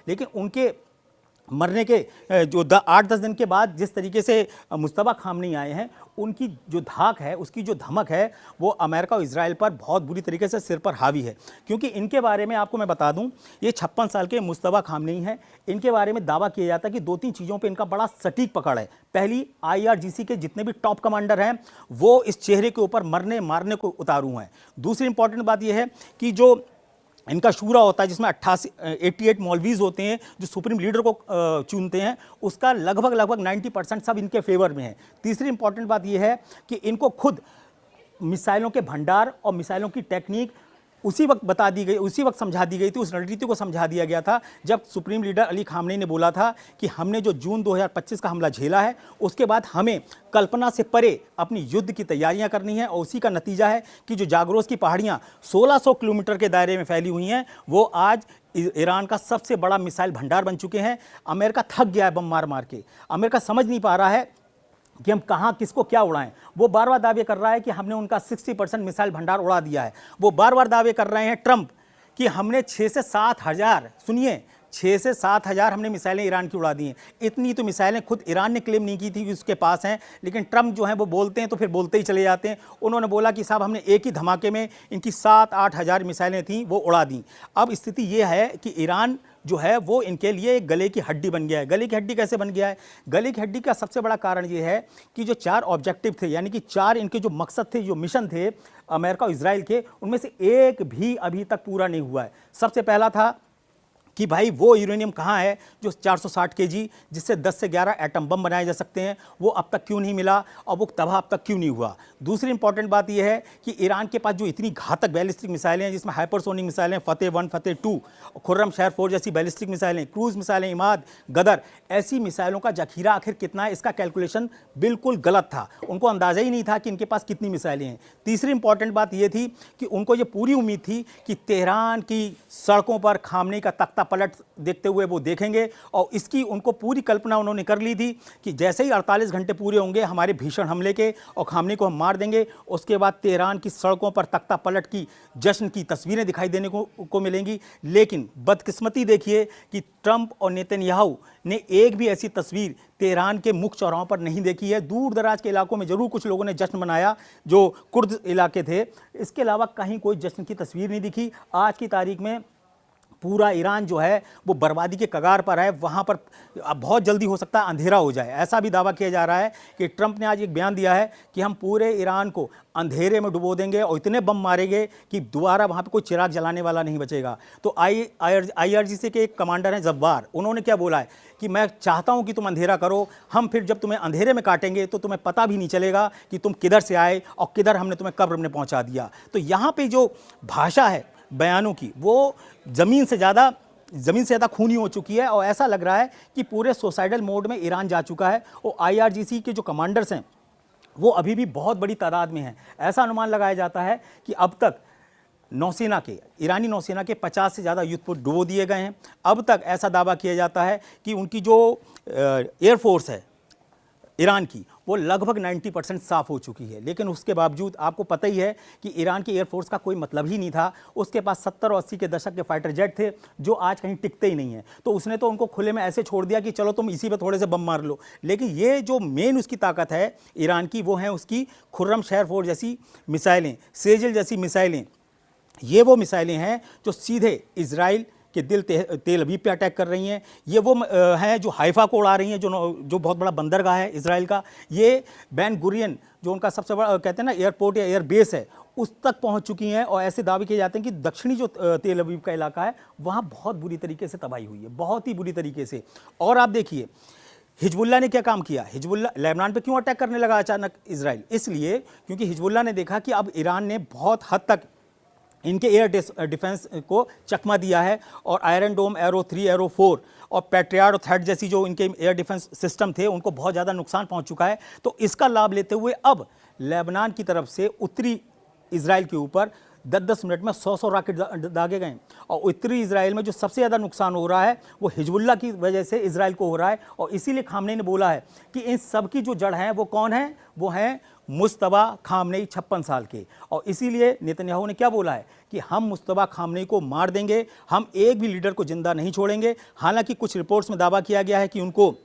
लेकिन उनके मरने के जो 8-10 दिन के बाद जिस तरीके से मुश्तबा खामनी आए हैं, उनकी जो धाक है, उसकी जो धमक है, वो अमेरिका और इजराइल पर बहुत बुरी तरीके से सिर पर हावी है। क्योंकि इनके बारे में आपको मैं बता दूं, ये 56 साल के मुश्तबा खामनी हैं। इनके बारे में दावा किया जाता है कि 2-3 चीज़ों पे इनका बड़ा सटीक पकड़ है। पहली, IRGC के जितने भी टॉप कमांडर हैं वो इस चेहरे के ऊपर मरने मारने को उतारू हैं। दूसरी इंपॉर्टेंट बात यह है कि जो इनका शूरा होता है, जिसमें 88 मौलवीज होते हैं जो सुप्रीम लीडर को चुनते हैं, उसका लगभग 90% सब इनके फेवर में है। तीसरी इंपॉर्टेंट बात यह है कि इनको खुद मिसाइलों के भंडार और मिसाइलों की टेक्निक उसी वक्त बता दी गई, उसी वक्त समझा दी गई थी, उस रणनीति को समझा दिया गया था जब सुप्रीम लीडर अली खामनेई ने बोला था कि हमने जो जून 2025 का हमला झेला है, उसके बाद हमें कल्पना से परे अपनी युद्ध की तैयारियां करनी है। और उसी का नतीजा है कि जो जागरोस की पहाड़ियां 1600 किलोमीटर के दायरे में फैली हुई हैं, वो आज ईरान का सबसे बड़ा मिसाइल भंडार बन चुके हैं। अमेरिका थक गया है बम मार मार के। अमेरिका समझ नहीं पा रहा है कि हम कहाँ किसको क्या उड़ाएं। वो बार बार दावे कर रहा है कि हमने उनका 60% मिसाइल भंडार उड़ा दिया है। वो बार बार दावे कर रहे हैं ट्रंप कि हमने 6 से 7 हज़ार, सुनिए, 6 से 7 हज़ार हमने मिसाइलें ईरान की उड़ा दी हैं। इतनी तो मिसाइलें खुद ईरान ने क्लेम नहीं की थी कि उसके पास हैं, लेकिन ट्रंप जो हैं वो बोलते हैं तो फिर बोलते ही चले जाते हैं। उन्होंने बोला कि साहब हमने एक ही धमाके में इनकी 7-8 हज़ार मिसाइलें थीं, वो उड़ा दी। अब स्थिति ये है कि ईरान जो है वो इनके लिए एक गले की हड्डी बन गया है। गले की हड्डी कैसे बन गया है? गले की हड्डी का सबसे बड़ा कारण ये है कि जो 4 ऑब्जेक्टिव थे, यानी कि 4 इनके जो मकसद थे, जो मिशन थे अमेरिका और इजराइल के, उनमें से एक भी अभी तक पूरा नहीं हुआ है। सबसे पहला था कि भाई वो यूरेनियम कहाँ है जो 460 केजी, जिससे 10 से 11 एटम बम बनाए जा सकते हैं, वो अब तक क्यों नहीं मिला और वो तबाह अब तक क्यों नहीं हुआ। दूसरी इंपॉर्टेंट बात यह है कि ईरान के पास जो इतनी घातक बैलिस्टिक मिसाइलें हैं, जिसमें हाइपरसोनिक मिसाइलें फतेह 1, फतेह 2, खुर्रम शहर 4 जैसी बैलिस्टिक मिसाइलें, क्रूज मिसाइलें, इमाद, गदर, ऐसी मिसाइलों का जखीरा आखिर कितना है, इसका कैलकुलेशन बिल्कुल गलत था। उनको अंदाजा ही नहीं था कि इनके पास कितनी मिसाइलें हैं। तीसरी इंपॉर्टेंट बात यह थी कि उनको ये पूरी उम्मीद थी कि तेहरान की सड़कों पर खामनेई का तख्ता पलट देखते हुए वो देखेंगे, और इसकी उनको पूरी कल्पना उन्होंने कर ली थी कि जैसे ही 48 घंटे पूरे होंगे हमारे भीषण हमले के और खामनेई को हम मार देंगे, उसके बाद तेहरान की सड़कों पर तख्ता पलट की जश्न की तस्वीरें दिखाई देने को मिलेंगी। लेकिन बदकिस्मती देखिए कि ट्रंप और नेतन्याहू ने एक भी ऐसी तस्वीर तेहरान के मुख्य चौराहों पर नहीं देखी है। दूर दराज के इलाकों में जरूर कुछ लोगों ने जश्न मनाया जो कुर्द इलाके थे, इसके अलावा कहीं कोई जश्न की तस्वीर नहीं दिखी। आज की तारीख में पूरा ईरान जो है वो बर्बादी के कगार पर है। वहाँ पर अब बहुत जल्दी हो सकता है अंधेरा हो जाए। ऐसा भी दावा किया जा रहा है कि ट्रंप ने आज एक बयान दिया है कि हम पूरे ईरान को अंधेरे में डुबो देंगे और इतने बम मारेंगे कि दोबारा वहाँ पे कोई चिराग जलाने वाला नहीं बचेगा। तो IRGC के एक कमांडर हैं जब्बार, उन्होंने क्या बोला है कि मैं चाहता हूँ कि तुम अंधेरा करो, हम फिर जब तुम्हें अंधेरे में काटेंगे तो तुम्हें पता भी नहीं चलेगा कि तुम किधर से आए और किधर हमने तुम्हें कब्र में पहुँचा दिया। तो यहाँ पर जो भाषा है बयानों की, वो ज़मीन से ज़्यादा खूनी हो चुकी है और ऐसा लग रहा है कि पूरे सुसाइडल मोड में ईरान जा चुका है। और IRGC के जो कमांडर्स हैं वो अभी भी बहुत बड़ी तादाद में हैं। ऐसा अनुमान लगाया जाता है कि अब तक ईरानी नौसेना के 50 से ज़्यादा युद्धपोत डुबो दिए गए हैं। अब तक ऐसा दावा किया जाता है कि उनकी जो एयरफोर्स है ईरान की, वो लगभग 90% साफ़ हो चुकी है। लेकिन उसके बावजूद आपको पता ही है कि ईरान की एयरफोर्स का कोई मतलब ही नहीं था। उसके पास 70 और 80 के दशक के फाइटर जेट थे जो आज कहीं टिकते ही नहीं हैं। तो उसने तो उनको खुले में ऐसे छोड़ दिया कि चलो तुम इसी पे थोड़े से बम मार लो। लेकिन ये जो मेन उसकी ताकत है ईरान की, वो है उसकी खुर्रम शहर 4 जैसी मिसाइलें, सेजल जैसी मिसाइलें। ये वो मिसाइलें हैं जो सीधे इजराइल के दिल तेल अवीव पे अटैक कर रही हैं। ये वो हैं जो हाइफा को उड़ा रही हैं, जो बहुत बड़ा बंदरगाह है इजराइल का। ये बैन गुरियन जो उनका सबसे बड़ा कहते हैं ना एयरपोर्ट या एयर बेस है, उस तक पहुंच चुकी हैं। और ऐसे दावे किए जाते हैं कि दक्षिणी जो तेल अवीव का इलाका है वहाँ बहुत बुरी तरीके से तबाही हुई है, बहुत ही बुरी तरीके से। और आप देखिए हिजबुल्लाह ने क्या काम किया। हिजबुल्लाह लेबनान पे क्यों अटैक करने लगा अचानक इजराइल? इसलिए क्योंकि हिजबुल्लाह ने देखा कि अब ईरान ने बहुत हद तक इनके एयर डिफेंस को चकमा दिया है, और आयरन डोम, एरो 3, एरो 4 और पैट्रियाट और थ्रेड जैसी जो इनके एयर डिफेंस सिस्टम थे उनको बहुत ज़्यादा नुकसान पहुंच चुका है। तो इसका लाभ लेते हुए अब लेबनान की तरफ से उत्तरी इजराइल के ऊपर 10-10 मिनट में 100-100 रॉकेट दागे गए। और उत्तरी इजराइल में जो सबसे ज़्यादा नुकसान हो रहा है वो हिजबुल्लाह की वजह से इजराइल को हो रहा है। और इसीलिए खामनेई ने बोला है कि इन सब की जो जड़ है वो कौन है, वो है मुस्तबा खामनेई 56 साल के। और इसीलिए नेतन्याहू ने क्या बोला है कि हम मुस्तबा खामनेई को मार देंगे, हम एक भी लीडर को जिंदा नहीं छोड़ेंगे। हालांकि कुछ रिपोर्ट्स में दावा किया गया है कि उनको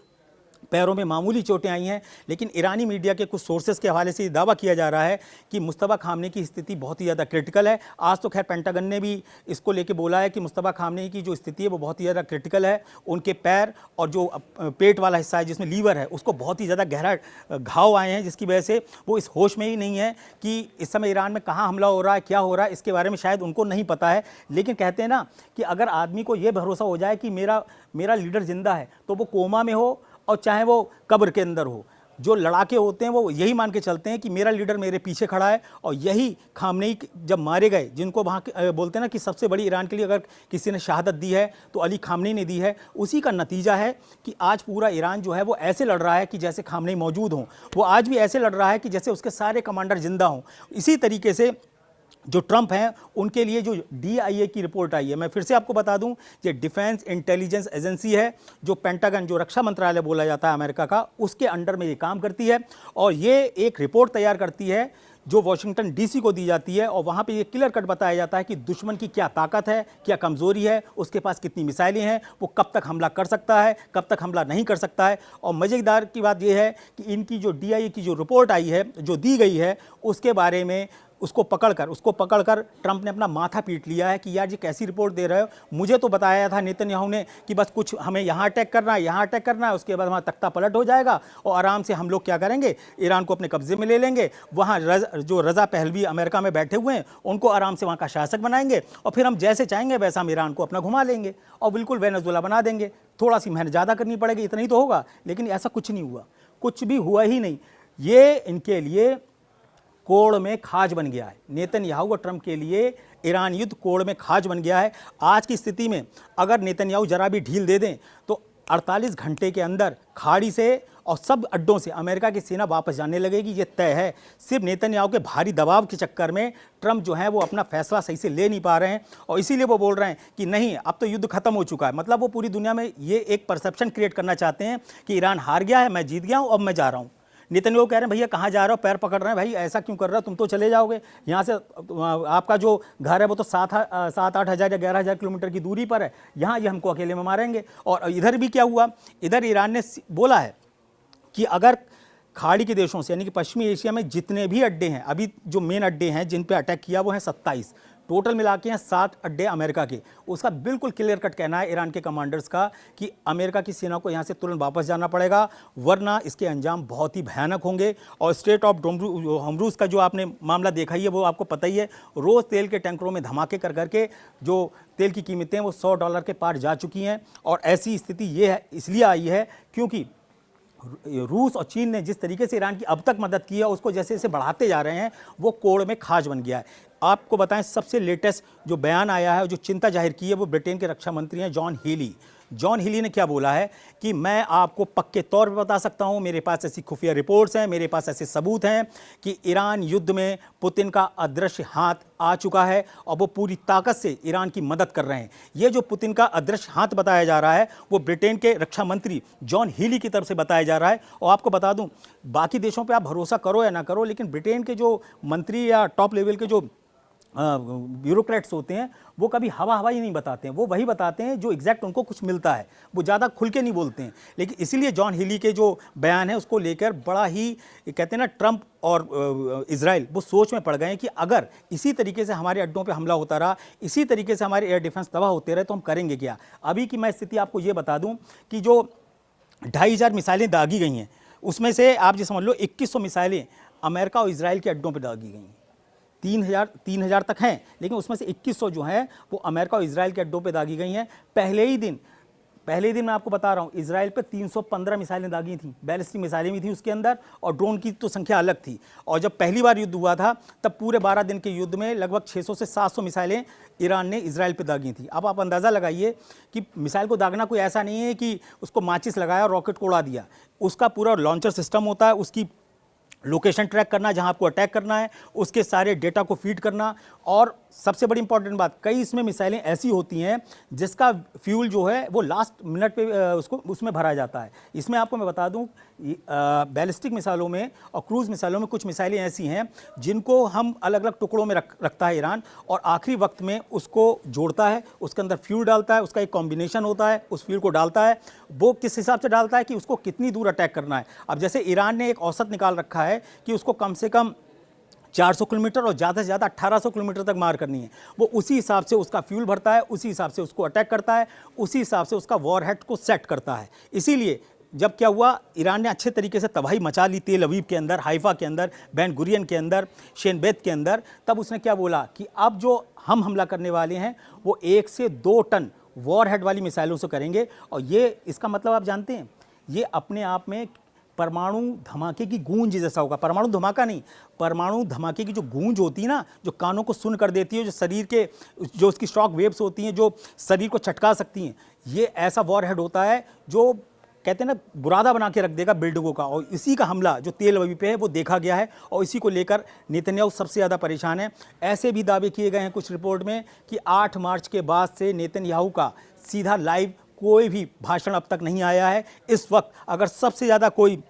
पैरों में मामूली चोटें आई हैं, लेकिन ईरानी मीडिया के कुछ सोर्सेज के हवाले से ये दावा किया जा रहा है कि मुस्तबा खामनेई की स्थिति बहुत ही ज़्यादा क्रिटिकल है। आज तो खैर पेंटागन ने भी इसको लेके बोला है कि मुस्तबा खामनेई की जो स्थिति है वो बहुत ही ज़्यादा क्रिटिकल है। उनके पैर और जो पेट वाला हिस्सा है जिसमें लीवर है उसको बहुत ही ज़्यादा गहरा घाव आए हैं, जिसकी वजह से वो इस होश में ही नहीं है कि इस समय ईरान में कहाँ हमला हो रहा है, क्या हो रहा है, इसके बारे में शायद उनको नहीं पता है। लेकिन कहते हैं ना कि अगर आदमी को ये भरोसा हो जाए कि मेरा लीडर जिंदा है, तो वो कोमा में हो और चाहे वो कब्र के अंदर हो, जो लड़ाके होते हैं वो यही मान के चलते हैं कि मेरा लीडर मेरे पीछे खड़ा है। और यही खामनेई जब मारे गए, जिनको वहाँ बोलते हैं ना कि सबसे बड़ी ईरान के लिए अगर किसी ने शहादत दी है तो अली खामनेई ने दी है, उसी का नतीजा है कि आज पूरा ईरान जो है वो ऐसे लड़ रहा है कि जैसे खामनेई मौजूद हों। वो आज भी ऐसे लड़ रहा है कि जैसे उसके सारे कमांडर जिंदा हों। इसी तरीके से जो ट्रंप हैं उनके लिए जो DIA की रिपोर्ट आई है, मैं फिर से आपको बता दूं, ये डिफेंस इंटेलिजेंस एजेंसी है, जो पेंटागन, जो रक्षा मंत्रालय बोला जाता है अमेरिका का, उसके अंडर में ये काम करती है। और ये एक रिपोर्ट तैयार करती है जो वॉशिंगटन DC को दी जाती है। और वहाँ पे ये क्लियर कट बताया जाता है कि दुश्मन की क्या ताकत है, क्या कमज़ोरी है, उसके पास कितनी मिसाइलें हैं, वो कब तक हमला कर सकता है, कब तक हमला नहीं कर सकता है। और मज़ेदार की बात यह है कि इनकी जो DIA की जो रिपोर्ट आई है, जो दी गई है, उसके बारे में उसको पकड़कर ट्रंप ने अपना माथा पीट लिया है कि यार ये कैसी रिपोर्ट दे रहे हो। मुझे तो बताया था नेतन्याहू ने कि बस कुछ हमें यहाँ अटैक करना है, यहाँ अटैक करना है, उसके बाद हमारा तख्ता पलट हो जाएगा और आराम से हम लोग क्या करेंगे, ईरान को अपने कब्जे में ले लेंगे। वहाँ जो रज़ा पहलवी अमेरिका में बैठे हुए हैं उनको आराम से वहाँ का शासक बनाएंगे और फिर हम जैसे चाहेंगे वैसा हम ईरान को अपना घुमा लेंगे और बिल्कुल वेनेजुएला बना देंगे। थोड़ा सी मेहनत ज़्यादा करनी पड़ेगी, इतना ही तो होगा। लेकिन ऐसा कुछ नहीं हुआ, कुछ भी हुआ ही नहीं। ये इनके लिए कोड़ में खाज बन गया है। नेतन्याहू और ट्रंप के लिए ईरान युद्ध कोड़ में खाज बन गया है। आज की स्थिति में अगर नेतन्याहू जरा भी ढील दे दें तो 48 घंटे के अंदर खाड़ी से और सब अड्डों से अमेरिका की सेना वापस जाने लगेगी, ये तय है। सिर्फ नेतन्याहू के भारी दबाव के चक्कर में ट्रंप जो है वो अपना फैसला सही से ले नहीं पा रहे हैं और इसीलिए वो बोल रहे हैं कि नहीं, अब तो युद्ध खत्म हो चुका है। मतलब वो पूरी दुनिया में ये एक परसेप्शन क्रिएट करना चाहते हैं कि ईरान हार गया है, मैं जीत गया हूँ, अब मैं जा रहा हूँ। नेतन्याहू कह रहे हैं भैया कहाँ जा रहे हो, पैर पकड़ रहे हैं, भाई ऐसा क्यों कर रहे हो, तुम तो चले जाओगे यहाँ से, आपका जो घर है वो तो 7-8 हज़ार या 11 हज़ार किलोमीटर की दूरी पर है, यहाँ ये हमको अकेले में मारेंगे। और इधर भी क्या हुआ, इधर ईरान ने बोला है कि अगर खाड़ी के देशों से यानी कि पश्चिमी एशिया में जितने भी अड्डे हैं, अभी जो मेन अड्डे हैं जिन पे अटैक किया वो हैं 27, टोटल मिला के हैं 7 अड्डे अमेरिका के। उसका बिल्कुल क्लियर कट कहना है ईरान के कमांडर्स का कि अमेरिका की सेना को यहाँ से तुरंत वापस जाना पड़ेगा, वरना इसके अंजाम बहुत ही भयानक होंगे। और स्ट्रेट ऑफ हॉर्मुज़ का जो आपने मामला देखा ही है वो आपको पता ही है, रोज़ तेल के टैंकरों में धमाके कर करके जो तेल की कीमतें वो $100 के पार जा चुकी हैं। और ऐसी स्थिति ये है इसलिए आई है क्योंकि रूस और चीन ने जिस तरीके से ईरान की अब तक मदद की है उसको जैसे जैसे बढ़ाते जा रहे हैं वो कोड़ में खाज बन गया है। आपको बताएं सबसे लेटेस्ट जो बयान आया है, जो चिंता जाहिर की है, वो ब्रिटेन के रक्षा मंत्री हैं जॉन हीली ने क्या बोला है कि मैं आपको पक्के तौर पर बता सकता हूं, मेरे पास ऐसी खुफिया रिपोर्ट्स हैं, मेरे पास ऐसे सबूत हैं कि ईरान युद्ध में पुतिन का अदृश्य हाथ आ चुका है और वो पूरी ताकत से ईरान की मदद कर रहे हैं। ये जो पुतिन का अदृश्य हाथ बताया जा रहा है वो ब्रिटेन के रक्षा मंत्री जॉन हीली की तरफ से बताया जा रहा है। और आपको बता दूं, बाकी देशों पर आप भरोसा करो या ना करो, लेकिन ब्रिटेन के जो मंत्री या टॉप लेवल के जो ब्यूरोक्रेट्स होते हैं वो कभी हवा ही नहीं बताते हैं, वो वही बताते हैं जो एग्जैक्ट उनको कुछ मिलता है, वो ज़्यादा खुल के नहीं बोलते हैं। लेकिन इसीलिए जॉन हीली के जो बयान है उसको लेकर बड़ा ही कहते हैं ना ट्रंप और इजराइल वो सोच में पड़ गए हैं कि अगर इसी तरीके से हमारे अड्डों पे हमला होता रहा, इसी तरीके से हमारे एयर डिफेंस तबाह होते रहे तो हम करेंगे क्या। अभी की मैं स्थिति आपको ये बता दूँ कि जो 2500 मिसाइलें दागी गई हैं उसमें से आप जो समझ लो 2100 मिसाइलें अमेरिका और इजराइल के अड्डों पर दागी गई हैं। 3000 तक हैं, लेकिन उसमें से 2100 जो हैं वो अमेरिका और इजराइल के अड्डों पे दागी गई हैं। पहले ही दिन मैं आपको बता रहा हूँ, इजराइल पे 315 मिसाइलें दागी थी, बैलिस्टिक मिसाइलें भी थी उसके अंदर, और ड्रोन की तो संख्या अलग थी। और जब पहली बार युद्ध हुआ था तब पूरे 12 दिन के युद्ध में लगभग 600 से 700 मिसाइलें ईरान ने इजराइल पे दागी थी। अब आप अंदाज़ा लगाइए कि मिसाइल को दागना कोई ऐसा नहीं है कि उसको माचिस लगाया और रॉकेट को उड़ा दिया, उसका पूरा लॉन्चर सिस्टम होता है, उसकी लोकेशन ट्रैक करना, जहां आपको अटैक करना है, उसके सारे डेटा को फीड करना, और सबसे बड़ी इंपॉर्टेंट बात, कई इसमें मिसाइलें ऐसी होती हैं जिसका फ्यूल जो है वो लास्ट मिनट पे उसको उसमें भरा जाता है। इसमें आपको मैं बता दूं, बैलिस्टिक मिसाइलों में और क्रूज़ मिसाइलों में कुछ मिसाइलें ऐसी हैं जिनको हम अलग अलग टुकड़ों में रखता है ईरान, और आखिरी वक्त में उसको जोड़ता है, उसके अंदर फ्यूल डालता है, उसका एक कॉम्बिनेशन होता है, उस फ्यूल को डालता है। वो किस हिसाब से डालता है कि उसको कितनी दूर अटैक करना है। अब जैसे ईरान ने एक औसत निकाल रखा है कि उसको कम से कम 400 किलोमीटर और ज़्यादा से ज़्यादा 1800 किलोमीटर तक मार करनी है। वो उसी हिसाब से उसका फ्यूल भरता है, उसी हिसाब से उसको अटैक करता है, उसी हिसाब से उसका वॉरहेड को सेट करता है। इसीलिए जब क्या हुआ, ईरान ने अच्छे तरीके से तबाही मचा ली तेल अवीव के अंदर, हाइफा के अंदर, बेन गुरियन के अंदर, शेनबेत के अंदर, तब उसने क्या बोला कि अब जो हम हमला करने वाले हैं वो 1 से 2 टन वॉरहेड वाली मिसाइलों से करेंगे। और ये इसका मतलब आप जानते हैं, ये अपने आप में परमाणु धमाके की गूंज जैसा होगा। परमाणु धमाका नहीं, परमाणु धमाके की जो गूंज होती है ना, जो कानों को सुन कर देती है, जो शरीर के जो उसकी शॉक वेव्स होती हैं, जो शरीर को चटका सकती हैं, ये ऐसा वॉरहेड होता है जो कहते हैं ना बुरादा बना के रख देगा बिल्डिंगों का। और इसी का हमला जो तेल अवीव पे है वो देखा गया है, और इसी को लेकर नेतन्याहू सबसे ज़्यादा परेशान है। ऐसे भी दावे किए गए हैं कुछ रिपोर्ट में कि 8 मार्च के बाद से नेतन्याहू का सीधा लाइव कोई भी भाषण अब तक नहीं आया है। इस वक्त अगर सबसे ज़्यादा कोई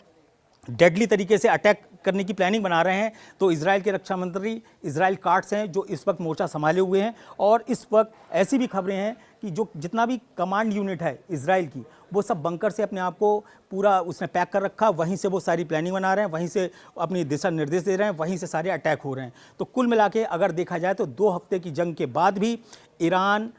डेडली तरीके से अटैक करने की प्लानिंग बना रहे हैं तो इजराइल के रक्षा मंत्री इजराइल काट्स हैं, जो इस वक्त मोर्चा संभाले हुए हैं। और इस वक्त ऐसी भी खबरें हैं कि जो जितना भी कमांड यूनिट है इजराइल की, वो सब बंकर से अपने आप को पूरा उसने पैक कर रखा, वहीं से वो सारी प्लानिंग बना रहे हैं, वहीं से अपनी दिशा निर्देश दे रहे हैं, वहीं से सारे अटैक हो रहे हैं। तो कुल मिला के अगर देखा जाए तो 2 हफ्ते की जंग के बाद भी ईरान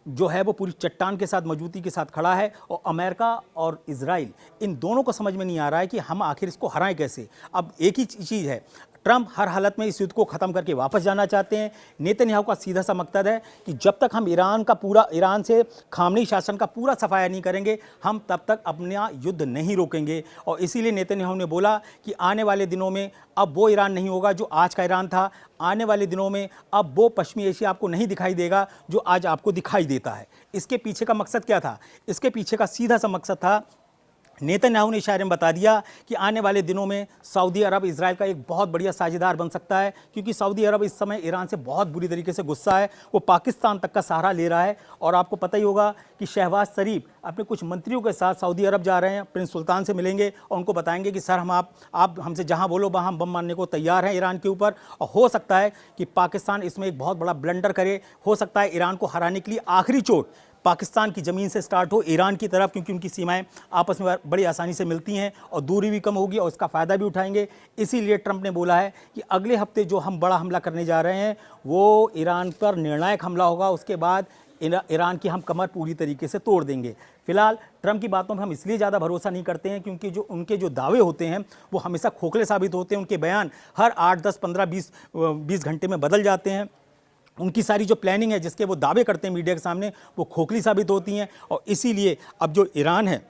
जो है वो पूरी चट्टान के साथ मजबूती के साथ खड़ा है। और अमेरिका और इजराइल इन दोनों को समझ में नहीं आ रहा है कि हम आखिर इसको हराएं कैसे। अब एक ही चीज़ है, ट्रंप हर हालत में इस युद्ध को ख़त्म करके वापस जाना चाहते हैं। नेतन्याहू का सीधा सा मकसद है कि जब तक हम ईरान से खामनेई शासन का पूरा सफाया नहीं करेंगे, हम तब तक अपना युद्ध नहीं रोकेंगे। और इसीलिए नेतन्याहू ने बोला कि आने वाले दिनों में अब वो ईरान नहीं होगा जो आज का ईरान था। आने वाले दिनों में अब वो पश्चिमी एशिया आपको नहीं दिखाई देगा जो आज आपको दिखाई देता है। इसके पीछे का मकसद क्या था? इसके पीछे का सीधा सा मकसद था, नेतन्याहू ने इशारे में बता दिया कि आने वाले दिनों में सऊदी अरब इजराइल का एक बहुत बढ़िया साझेदार बन सकता है, क्योंकि सऊदी अरब इस समय ईरान से बहुत बुरी तरीके से गुस्सा है। वो पाकिस्तान तक का सहारा ले रहा है। और आपको पता ही होगा कि शहबाज शरीफ अपने कुछ मंत्रियों के साथ सऊदी अरब जा रहे हैं, प्रिंस सुल्तान से मिलेंगे और उनको बताएंगे कि सर आप हमसे जहां बोलो वहां हम बम मारने को तैयार हैं ईरान के ऊपर। और हो सकता है कि पाकिस्तान इसमें एक बहुत बड़ा ब्लंडर करे, हो सकता है ईरान को हराने के लिए आखिरी चोट पाकिस्तान की ज़मीन से स्टार्ट हो ईरान की तरफ, क्योंकि उनकी सीमाएं आपस में बड़ी आसानी से मिलती हैं और दूरी भी कम होगी और इसका फ़ायदा भी उठाएंगे। इसीलिए ट्रंप ने बोला है कि अगले हफ्ते जो हम बड़ा हमला करने जा रहे हैं वो ईरान पर निर्णायक हमला होगा। उसके बाद ईरान की हम कमर पूरी तरीके से तोड़ देंगे। फिलहाल ट्रंप की बातों पर हम इसलिए ज़्यादा भरोसा नहीं करते हैं क्योंकि जो उनके जो दावे होते हैं वो हमेशा खोखले साबित होते हैं। उनके बयान हर 8, 10, 15, 20 घंटे में बदल जाते हैं। उनकी सारी जो प्लानिंग है जिसके वो दावे करते हैं मीडिया के सामने, वो खोखली साबित होती हैं। और इसीलिए अब जो ईरान है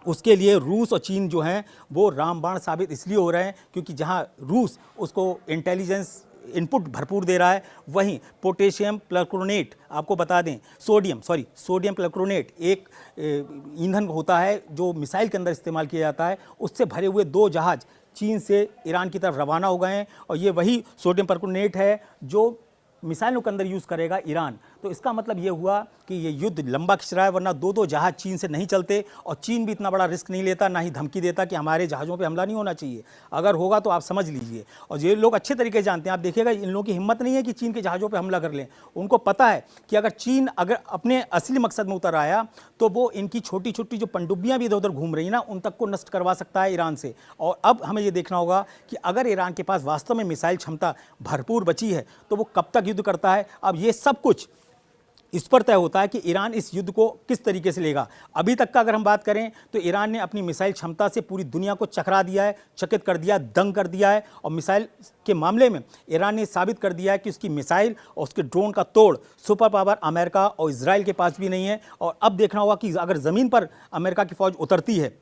उसके लिए रूस और चीन जो हैं वो रामबाण साबित इसलिए हो रहे हैं क्योंकि जहां रूस उसको इंटेलिजेंस इनपुट भरपूर दे रहा है, वहीं पोटेशियम परक्लोनेट, आपको बता दें सोडियम परक्लोनेट एक ईंधन होता है जो मिसाइल के अंदर इस्तेमाल किया जाता है, उससे भरे हुए 2 जहाज़ चीन से ईरान की तरफ रवाना हो गए हैं। और ये वही सोडियम परक्लोनेट है जो मिसाइलों के अंदर यूज़ करेगा ईरान। तो इसका मतलब ये हुआ कि ये युद्ध लंबा खिंच रहा है, वरना 2-2 जहाज़ चीन से नहीं चलते। और चीन भी इतना बड़ा रिस्क नहीं लेता, ना ही धमकी देता कि हमारे जहाज़ों पे हमला नहीं होना चाहिए। अगर होगा तो आप समझ लीजिए। और ये लोग अच्छे तरीके से जानते हैं, आप देखिएगा इन लोगों की हिम्मत नहीं है कि चीन के जहाज़ों पर हमला कर लें। उनको पता है कि अगर चीन अपने असली मकसद में उतर आया तो वो इनकी छोटी छोटी जो पनडुब्बियाँ भी इधर उधर घूम रही ना, उन तक को नष्ट करवा सकता है ईरान से। और अब हमें ये देखना होगा कि अगर ईरान के पास वास्तव में मिसाइल क्षमता भरपूर बची है तो वो कब तक युद्ध करता है। अब ये सब कुछ इस पर तय होता है कि ईरान इस युद्ध को किस तरीके से लेगा। अभी तक का अगर हम बात करें तो ईरान ने अपनी मिसाइल क्षमता से पूरी दुनिया को चकरा दिया है, चकित कर दिया, दंग कर दिया है। और मिसाइल के मामले में ईरान ने साबित कर दिया है कि उसकी मिसाइल और उसके ड्रोन का तोड़ सुपर पावर अमेरिका और इजराइल के पास भी नहीं है। और अब देखना होगा कि अगर ज़मीन पर अमेरिका की फ़ौज उतरती है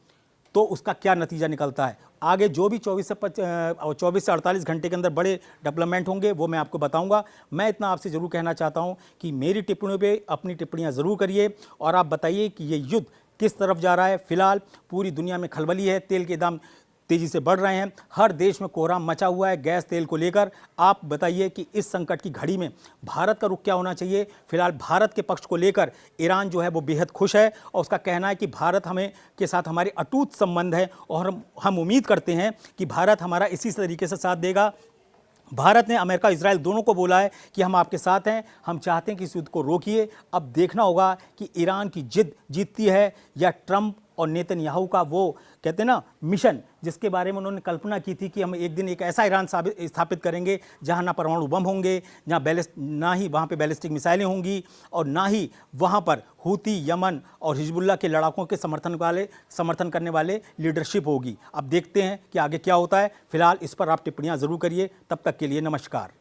तो उसका क्या नतीजा निकलता है। आगे जो भी 24 से 48 घंटे के अंदर बड़े डेवलपमेंट होंगे वो मैं आपको बताऊंगा। मैं इतना आपसे ज़रूर कहना चाहता हूं कि मेरी टिप्पणियों पे अपनी टिप्पणियां ज़रूर करिए और आप बताइए कि ये युद्ध किस तरफ जा रहा है। फिलहाल पूरी दुनिया में खलबली है, तेजी से बढ़ रहे हैं। हर देश में कोहराम मचा हुआ है गैस तेल को लेकर। आप बताइए कि इस संकट की घड़ी में भारत का रुख क्या होना चाहिए? फिलहाल भारत के पक्ष को लेकर ईरान जो है वो बेहद खुश है और उसका कहना है कि भारत हमें के साथ हमारे अटूट संबंध है और हम उम्मीद करते हैं कि भारत हमारा इसी तरीके से साथ देगा। भारत ने अमेरिका इजराइल दोनों को बोला है कि हम आपके साथ हैं, हम चाहते हैं कि इस युद्ध को रोकिए। अब देखना होगा कि ईरान की जिद जीतती है या ट्रंप और नेतन्याहू का वो कहते हैं ना मिशन, जिसके बारे में उन्होंने कल्पना की थी कि हम एक दिन एक ऐसा ईरान स्थापित करेंगे जहां ना परमाणु बम होंगे, ना ही वहां पे बैलिस्टिक मिसाइलें होंगी और ना ही वहां पर हूती, यमन और हिजबुल्लाह के लड़ाकों के समर्थन करने वाले लीडरशिप होगी। अब देखते हैं कि आगे क्या होता है। फिलहाल इस पर आप टिप्पणियां जरूर करिए। तब तक के लिए नमस्कार।